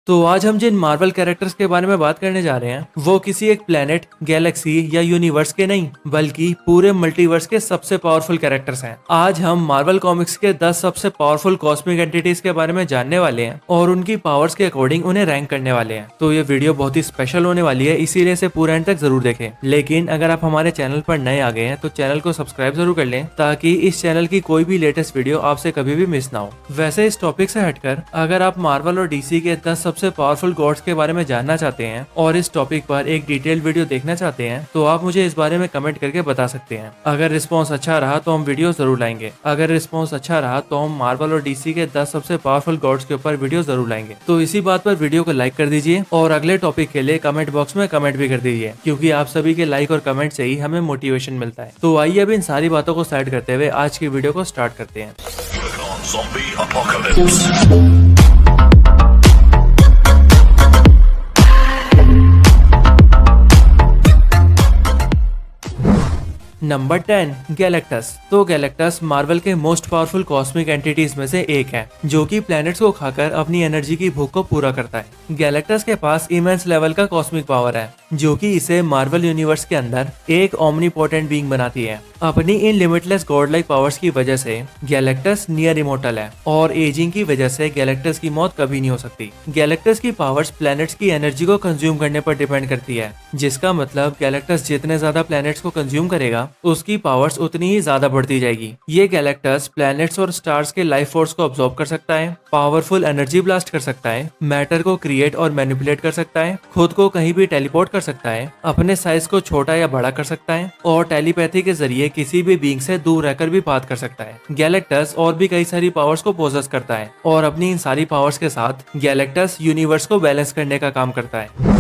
तो आज हम जिन मार्वल कैरेक्टर्स के बारे में बात करने जा रहे हैं वो किसी एक प्लेनेट, गैलेक्सी या यूनिवर्स के नहीं बल्कि पूरे मल्टीवर्स के सबसे पावरफुल कैरेक्टर्स हैं। आज हम मार्वल कॉमिक्स के 10 सबसे पावरफुल कॉस्मिक एंटिटीज के बारे में जानने वाले हैं और उनकी पावर्स के अकॉर्डिंग उन्हें रैंक करने वाले हैं। तो ये वीडियो बहुत ही स्पेशल होने वाली है, इसीलिए इसे पूरा एंड तक जरूर देखें। लेकिन अगर आप हमारे चैनल पर नए आ गए हैं तो चैनल को सब्सक्राइब जरूर कर लें ताकि इस चैनल की कोई भी लेटेस्ट वीडियो आपसे कभी भी मिस ना हो। वैसे इस टॉपिक से हटकर अगर आप मार्वल और डीसी के 10 सबसे पावरफुल गॉड्स के बारे में जानना चाहते हैं और इस टॉपिक पर एक डिटेल्ड वीडियो देखना चाहते हैं तो आप मुझे इस बारे में कमेंट करके बता सकते हैं। अगर रिस्पॉन्स अच्छा रहा तो हम वीडियो जरूर लाएंगे। अगर रिस्पॉन्स अच्छा रहा तो हम मार्वल और डीसी के 10 सबसे पावरफुल गॉड्स के ऊपर वीडियो जरूर लाएंगे। तो इसी बात पर वीडियो को लाइक कर दीजिए और अगले टॉपिक के लिए कमेंट बॉक्स में कमेंट भी कर दीजिए, क्योंकि आप सभी के लाइक और कमेंट से ही हमें मोटिवेशन मिलता है। तो आइए अब इन सारी बातों को साइड करते हुए आज की वीडियो को स्टार्ट करते हैं। Number 10 Galactus. तो गैलेक्टस मार्वल के मोस्ट पावरफुल कॉस्मिक एंटिटीज में से एक है जो कि प्लैनेट्स को खाकर अपनी एनर्जी की भूख को पूरा करता है। गैलेक्टस के पास इमेंस लेवल का कॉस्मिक पावर है जो कि इसे मार्वल यूनिवर्स के अंदर एक ओमनीपोटेंट बीइंग बनाती है। अपनी इन लिमिटलेस गॉड लाइक पावर्स की वजह से गैलेक्टस नियर इमोर्टल है और एजिंग की वजह से गैलेक्टस की मौत कभी नहीं हो सकती। गैलेक्टस की पावर्स प्लैनेट्स की एनर्जी को कंज्यूम करने पर डिपेंड करती है, जिसका मतलब गैलेक्टस जितने ज्यादा प्लैनेट्स को कंज्यूम करेगा उसकी पावर्स उतनी ही ज्यादा बढ़ती जाएगी। ये गैलेक्टस प्लैनेट्स और स्टार्स के लाइफ फोर्स को अब्सॉर्ब कर सकता है, पावरफुल एनर्जी ब्लास्ट कर सकता है, मैटर को क्रिएट और मैनिपुलेट कर सकता है, खुद को कहीं भी टेलीपोर्ट कर सकता है, अपने साइज को छोटा या बड़ा कर सकता है और टेलीपैथी के जरिए किसी भी बीइंग से दूर रहकर भी बात कर सकता है। गैलेक्टस और भी कई सारी पावर्स को पोजेस करता है और अपनी इन सारी पावर्स के साथ गैलेक्टस यूनिवर्स को बैलेंस करने का काम करता है।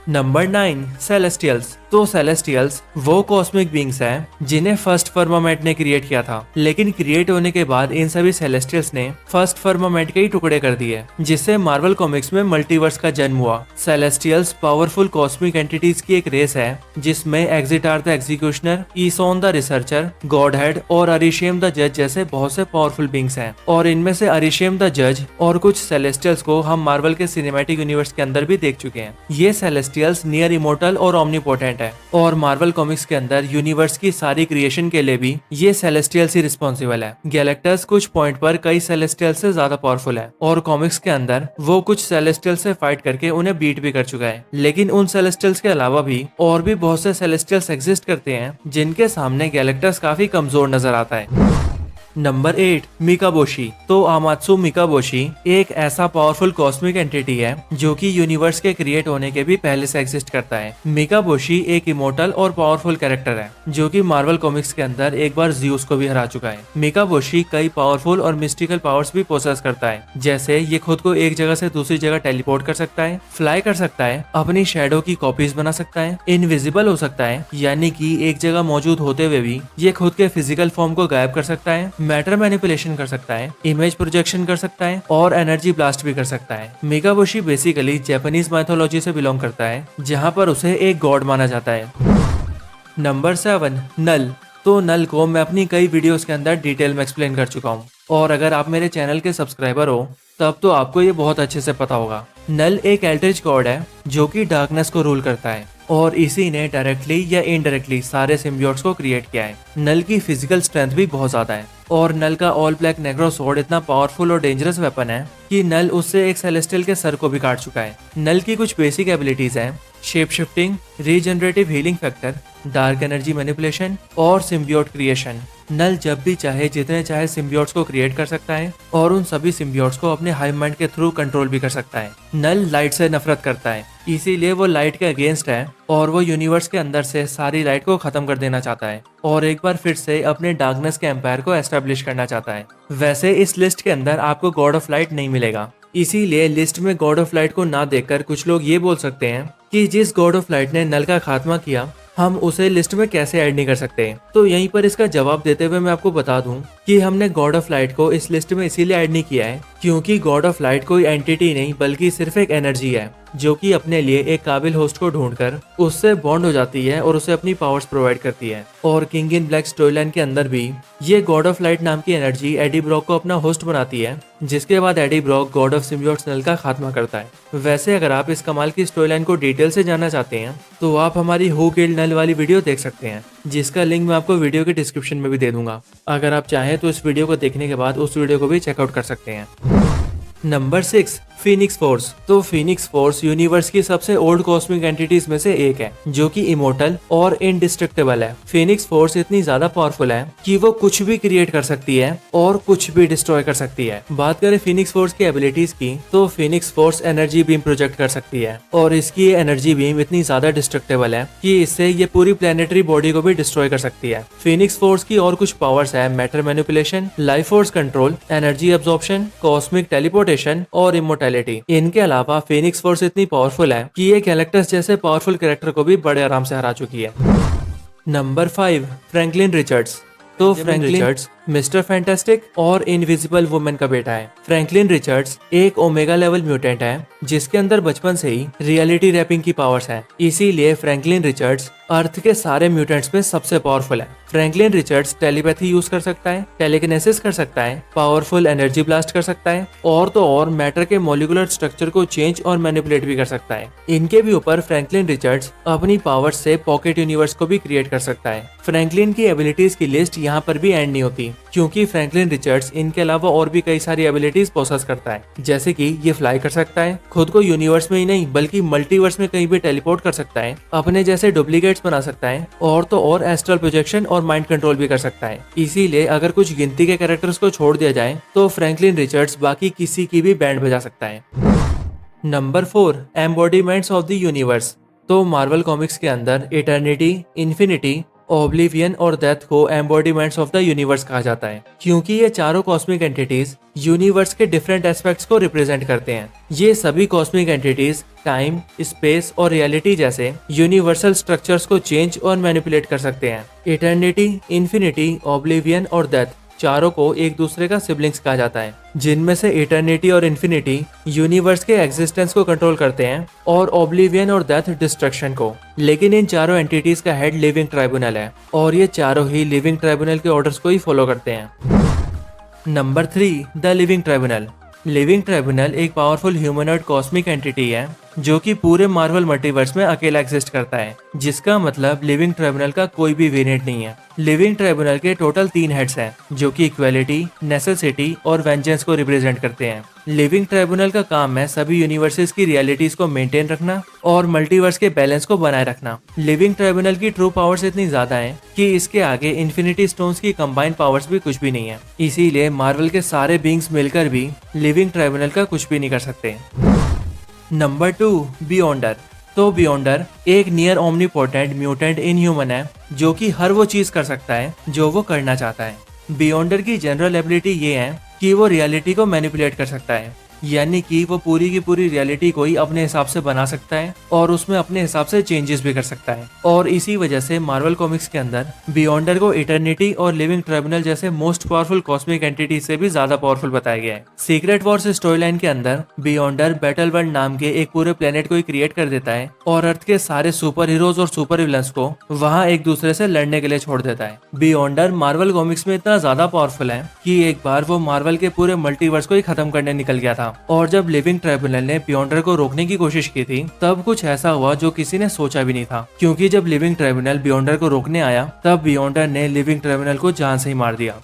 Number 9 celestials. तो सेलेस्टियल्स वो कॉस्मिक बीइंग्स हैं जिन्हें फर्स्ट फर्मामेंट ने क्रिएट किया था, लेकिन क्रिएट होने के बाद इन सभी सेलेस्टियल्स ने फर्स्ट फर्मामेंट के ही टुकड़े कर दिए, जिससे मार्वल कॉमिक्स में मल्टीवर्स का जन्म हुआ। सेलेस्टियल्स पावरफुल कॉस्मिक एंटिटीज की एक रेस है जिसमें Exitar the executioner, Eson the researcher, Godhead और अरिशियम द जज जैसे बहुत से पावरफुल बीइंग्स हैं। और इनमें से अरिशियम द जज और कुछ सेलेस्टियल्स को हम मार्वल के सिनेमैटिक यूनिवर्स के अंदर भी देख चुके हैं। ये सेलेस्टियल्स नियर इमोर्टल और ओमनीपोटेंट है और मार्वल कॉमिक्स के अंदर यूनिवर्स की सारी क्रिएशन के लिए भी ये सेलेस्टियल्स ही रिस्पॉन्सिबल है। गैलेक्टस कुछ पॉइंट पर कई सेलेस्टियल्स से ज्यादा पावरफुल है और कॉमिक्स के अंदर वो कुछ सेलेस्टियल्स से फाइट करके उन्हें बीट भी कर चुका है। लेकिन उन सेलेस्टियल्स के अलावा भी और भी बहुत से सेलेस्टियल्स एग्जिस्ट करते हैं जिनके सामने गैलेक्टस काफी कमजोर नजर आता है। नंबर 8 मिकाबोशी। तो आमात्सु मिकाबोशी एक ऐसा पावरफुल कॉस्मिक एंटिटी है जो कि यूनिवर्स के क्रिएट होने के भी पहले से एग्जिस्ट करता है। मिकाबोशी एक इमोर्टल और पावरफुल कैरेक्टर है जो कि मार्वल कॉमिक्स के अंदर एक बार ज़्यूस को भी हरा चुका है। मिकाबोशी कई पावरफुल और मिस्टिकल पावर्स भी पोसेस करता है, जैसे ये खुद को एक जगह से दूसरी जगह टेलीपोर्ट कर सकता है, फ्लाई कर सकता है, अपनी शैडो की कॉपीज बना सकता है, इनविजिबल हो सकता है यानी कि एक जगह मौजूद होते हुए भी ये खुद के फिजिकल फॉर्म को गायब कर सकता है, मैटर मैनिपुलेशन कर सकता है, इमेज प्रोजेक्शन कर सकता है और एनर्जी ब्लास्ट भी कर सकता है। मिकाबोशी बेसिकली जापानीज माइथोलॉजी से बिलोंग करता है जहां पर उसे एक गॉड माना जाता है। नंबर 7 नल। तो नल को मैं अपनी कई वीडियोस के अंदर डिटेल में एक्सप्लेन कर चुका हूं और अगर आप मेरे चैनल के सब्सक्राइबर हो तब तो आपको ये बहुत अच्छे से पता होगा। नल एक एल्ड्रिच गॉड है जो कि डार्कनेस को रूल करता है और इसी ने डायरेक्टली या इनडायरेक्टली सारे सिम्बियोट्स को क्रिएट किया है। नल की फिजिकल स्ट्रेंथ भी बहुत ज्यादा है और नल का ऑल ब्लैक नेग्रो स्वॉर्ड इतना पावरफुल और डेंजरस वेपन है कि नल उससे एक सेलेस्टियल के सर को भी काट चुका है। नल की कुछ बेसिक एबिलिटीज हैं shape shifting, regenerative healing factor, dark energy manipulation और सिम्बियोट क्रिएशन। नल जब भी चाहे जितने चाहे सिम्बियोट्स को क्रिएट कर सकता है और उन सभी सिम्बियोट्स को अपने हाइव माइंड के थ्रू कंट्रोल भी कर सकता है। नल लाइट से नफरत करता है, इसीलिए वो लाइट के अगेंस्ट है और वो यूनिवर्स के अंदर से सारी लाइट को खत्म कर देना चाहता है और एक बार फिर से अपने डार्कनेस के एम्पायर को एस्टेब्लिश करना चाहता है। वैसे इस लिस्ट के अंदर आपको गॉड ऑफ लाइट नहीं मिलेगा, इसीलिए लिस्ट में गॉड ऑफ लाइट को ना देखकर कुछ लोग ये बोल सकते हैं कि जिस गॉड ऑफ लाइट ने नल का खात्मा किया हम उसे लिस्ट में कैसे ऐड नहीं कर सकते। तो यहीं पर इसका जवाब देते हुए मैं आपको बता दूं कि हमने गॉड ऑफ लाइट को इस लिस्ट में इसीलिए ऐड नहीं किया है क्योंकि गॉड ऑफ लाइट कोई एंटिटी नहीं बल्कि सिर्फ एक एनर्जी है जो कि अपने लिए एक काबिल होस्ट को ढूंढकर उससे बॉन्ड हो जाती है और उसे अपनी पावर्स प्रोवाइड करती है। और किंग इन ब्लैक स्टोरीलाइन के अंदर भी ये गॉड ऑफ लाइट नाम की एनर्जी एडी ब्रॉक को अपना होस्ट बनाती है, जिसके बाद Eddie Brock god of symbiotes Knull का खात्मा करता है। वैसे अगर आप इस कमाल की स्टोरीलाइन को डिटेल से जानना चाहते हैं तो आप हमारी हु किल्ड नल वाली वीडियो देख सकते हैं, जिसका लिंक मैं आपको वीडियो के डिस्क्रिप्शन में भी दे दूंगा। अगर आप चाहें तो इस वीडियो को देखने के बाद उस वीडियो को भी चेकआउट कर सकते हैं। Number 6, Phoenix force. तो फीनिक्स फोर्स यूनिवर्स की सबसे ओल्ड कॉस्मिक एंटिटीज में से एक है जो कि इमोर्टल और इनडिस्ट्रक्टेबल है। फीनिक्स फोर्स इतनी ज्यादा पावरफुल है कि वो कुछ भी क्रिएट कर सकती है और कुछ भी डिस्ट्रॉय कर सकती है। बात करें फीनिक्स फोर्स की एबिलिटीज की तो Phoenix force energy beam project कर सकती है और इसकी ये एनर्जी बीम इतनी ज्यादा डिस्ट्रक्टेबल है कि इससे ये पूरी प्लेनेटरी बॉडी को भी डिस्ट्रॉय कर सकती है। फीनिक्स फोर्स की और कुछ पावर्स है matter manipulation, life force control, energy absorption, cosmic teleportation और इमोर्टैलिटी। इनके अलावा फीनिक्स फोर्स इतनी पावरफुल है कि ये गैलेक्टस जैसे पावरफुल कैरेक्टर को भी बड़े आराम से हरा चुकी है। Number 5, Franklin Richards. तो फ्रैंकलिन रिचर्ड्स मिस्टर फैंटास्टिक और इनविजिबल वुमेन का बेटा है। फ्रैंकलिन रिचर्ड्स एक ओमेगा लेवल म्यूटेंट है जिसके अंदर बचपन से ही रियलिटी रैपिंग की पावर्स है। इसीलिए फ्रैंकलिन रिचर्ड्स अर्थ के सारे म्यूटेंट्स में सबसे पावरफुल है। फ्रैंकलिन रिचर्ड्स टेलीपैथी यूज कर सकता है, टेलीकिनेसिस कर सकता है, पावरफुल एनर्जी ब्लास्ट कर सकता है और तो और मैटर के मॉलिक्यूलर स्ट्रक्चर को चेंज और मैनिपुलेट भी कर सकता है। इनके भी ऊपर फ्रैंकलिन रिचर्ड्स अपनी पावर्स से पॉकेट यूनिवर्स को भी क्रिएट कर सकता है। फ्रैंकलिन की एबिलिटीज की लिस्ट यहाँ पर भी एंड नहीं होती, क्योंकि फ्रैंकलिन रिचर्ड्स इनके अलावा और भी कई सारी एबिलिटीज पोसेस करता है, जैसे कि ये फ्लाई कर सकता है, खुद को यूनिवर्स में ही नहीं बल्कि मल्टीवर्स में कहीं भी टेलीपोर्ट कर सकता है, अपने जैसे डुप्लीकेट्स बना सकता है और तो और एस्ट्रल प्रोजेक्शन और माइंड कंट्रोल भी कर सकता है। इसीलिए अगर कुछ गिनती के कैरेक्टर्स को छोड़ दिया जाए तो फ्रैंकलिन रिचर्ड्स बाकी किसी की भी बैंड बजा सकता है। Number 4, embodiments of the universe. तो मार्वल कॉमिक्स के अंदर इटर्निटी, इन्फिनिटी, ओब्लिवियन और डेथ को एम्बॉडीमेंट्स ऑफ द यूनिवर्स कहा जाता है, क्योंकि ये चारों कॉस्मिक एंटिटीज यूनिवर्स के डिफरेंट एस्पेक्ट्स को रिप्रेजेंट करते हैं। ये सभी कॉस्मिक एंटिटीज टाइम, स्पेस और रियलिटी जैसे यूनिवर्सल स्ट्रक्चर्स को चेंज और मैनिपुलेट कर सकते हैं। इटर्निटी, इन्फिनिटी, ओब्लिवियन और डेथ चारों को एक दूसरे का सिबलिंग्स कहा जाता है, जिनमें से इटर्निटी और इन्फिनिटी यूनिवर्स के एग्जिस्टेंस को कंट्रोल करते हैं और ओब्लिवियन और डेथ डिस्ट्रक्शन को। लेकिन इन चारों एंटिटीज का हेड लिविंग ट्राइब्यूनल है और ये चारों ही लिविंग ट्राइब्यूनल के ऑर्डर्स को ही फॉलो करते हैं। Number 3, the living tribunal. Living tribunal एक पावरफुल ह्यूमनॉइड कॉस्मिक एंटिटी है जो कि पूरे मार्वल मल्टीवर्स में अकेला एग्जिस्ट करता है, जिसका मतलब लिविंग ट्राइब्यूनल का कोई भी वेरिएंट नहीं है। लिविंग ट्राइब्यूनल के टोटल 3 हेड्स हैं जो कि इक्वालिटी, नेसेसिटी और वेंजेंस को रिप्रेजेंट करते हैं। लिविंग ट्राइब्यूनल का काम है सभी यूनिवर्सेस की रियलिटीज को मेंटेन रखना और मल्टीवर्स के बैलेंस को बनाए रखना। लिविंग ट्राइब्यूनल की ट्रू पावर्स इतनी ज्यादा हैं कि इसके आगे इन्फिनिटी स्टोन्स की कंबाइंड पावर्स भी कुछ भी नहीं है। इसीलिए मार्वल के सारे बींग्स मिलकर भी लिविंग ट्राइब्यूनल का कुछ भी नहीं कर सकते। नंबर 2, बियॉन्डर। तो बियॉन्डर एक नियर ओमनीपोटेंट म्यूटेंट इनह्यूमन है जो कि हर वो चीज कर सकता है जो वो करना चाहता है। बियॉन्डर की जनरल एबिलिटी ये है कि वो रियलिटी को मैनिपुलेट कर सकता है, यानी कि वो पूरी की पूरी रियलिटी को ही अपने हिसाब से बना सकता है और उसमें अपने हिसाब से चेंजेस भी कर सकता है। और इसी वजह से मार्वल कॉमिक्स के अंदर बियॉन्डर को इटर्निटी और लिविंग ट्राइब्यूनल जैसे मोस्ट पावरफुल कॉस्मिक एंटिटी से भी ज्यादा पावरफुल बताया गया है। सीक्रेट वॉर्स स्टोरी लाइन के अंदर बियॉन्डर बैटल वर्ल्ड नाम के एक पूरे प्लेनेट को ही क्रिएट कर देता है और अर्थ के सारे सुपर हीरोज और सुपर विलन्स को वहाँ एक दूसरे से लड़ने के लिए छोड़ देता है। बियॉन्डर मार्वल कॉमिक्स में इतना ज्यादा पावरफुल है कि एक बार वो मार्वल के पूरे मल्टीवर्स को ही खत्म करने निकल गया था। और जब लिविंग ट्राइब्यूनल ने बियॉन्डर को रोकने की कोशिश की थी तब कुछ ऐसा हुआ जो किसी ने सोचा भी नहीं था, क्योंकि जब लिविंग ट्राइब्यूनल बियॉन्डर को रोकने आया तब बियॉन्डर ने लिविंग ट्राइब्यूनल को जान से ही मार दिया।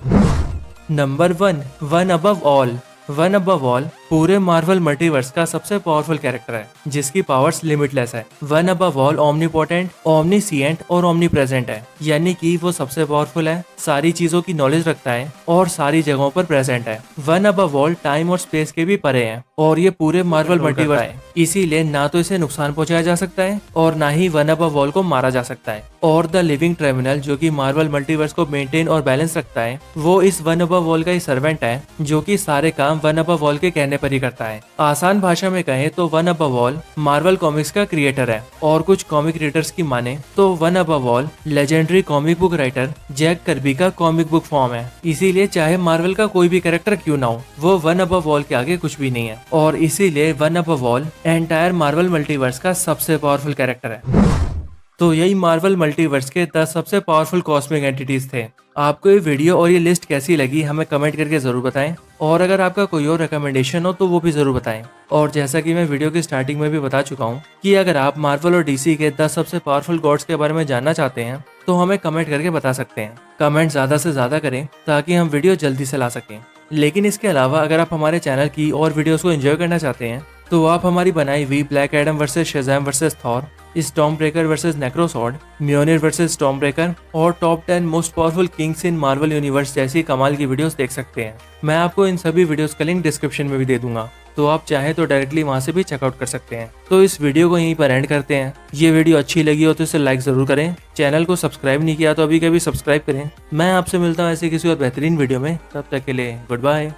Number 1, one above all. One above all पूरे मार्वल मल्टीवर्स का सबसे पावरफुल कैरेक्टर है जिसकी पावर्स लिमिटलेस है। One above all omnipotent, omniscient और ओमनी प्रेजेंट है, यानी कि वो सबसे पावरफुल है, सारी चीजों की नॉलेज रखता है और सारी जगहों पर प्रेजेंट है। वन अबव ऑल टाइम और स्पेस के भी परे है और ये पूरे मार्वल मल्टीवर्स है, इसीलिए ना तो इसे नुकसान पहुंचाया जा सकता है और ना ही वन अबव ऑल को मारा जा सकता है। और द लिविंग ट्राइब्यूनल जो कि मार्वल मल्टीवर्स को मेंटेन और बैलेंस रखता है, वो इस वन अबव ऑल का ही सर्वेंट है जो कि सारे काम वन अबव ऑल के कहने करने पर ही करता है। आसान भाषा में कहें तो one above all Marvel comics का क्रिएटर है, और कुछ कॉमिक राइटर्स की माने तो one above all legendary comic book writer Jack Kirby का कॉमिक बुक फॉर्म है। इसीलिए चाहे मार्वल का कोई भी कैरेक्टर क्यों ना हो, वो वन अबव ऑल के आगे कुछ भी नहीं है, और इसीलिए one above all entire Marvel multiverse का सबसे पावरफुल कैरेक्टर है। तो यही मार्वल मल्टीवर्स के 10 सबसे पावरफुल कॉस्मिक एंटिटीज थे। आपको ये वीडियो और ये लिस्ट कैसी लगी हमें कमेंट करके जरूर बताएं, और अगर आपका कोई और रिकमेंडेशन हो तो वो भी जरूर बताएं। और जैसा कि मैं वीडियो की स्टार्टिंग में भी बता चुका हूँ कि अगर आप मार्वल और डीसी के 10 सबसे पावरफुल गॉड्स के बारे में जानना चाहते हैं तो हमें कमेंट करके बता सकते हैं। कमेंट ज्यादा से ज्यादा करें ताकि हम वीडियो जल्दी से ला सकें। लेकिन इसके अलावा अगर आप हमारे चैनल की और वीडियोस को एंजॉय करना चाहते हैं तो आप हमारी बनाई हुई Black Adam versus Shazam versus Thor, Stormbreaker versus Necrosword, म्योनिर वर्सेस स्टॉर्म ब्रेकर और top 10 most powerful kings in Marvel universe जैसी कमाल की वीडियोस देख सकते हैं। मैं आपको इन सभी वीडियोस का लिंक डिस्क्रिप्शन में भी दे दूंगा, तो आप चाहें तो डायरेक्टली वहां से भी चेकआउट कर सकते हैं। तो इस वीडियो को यहीं पर एंड करते हैं। ये वीडियो अच्छी लगी हो तो इसे लाइक जरूर करें, चैनल को सब्सक्राइब नहीं किया तो अभी कभी सब्सक्राइब करें। मैं आपसे मिलता हूँ ऐसे किसी और बेहतरीन वीडियो में, तब तक के लिए गुड बाय।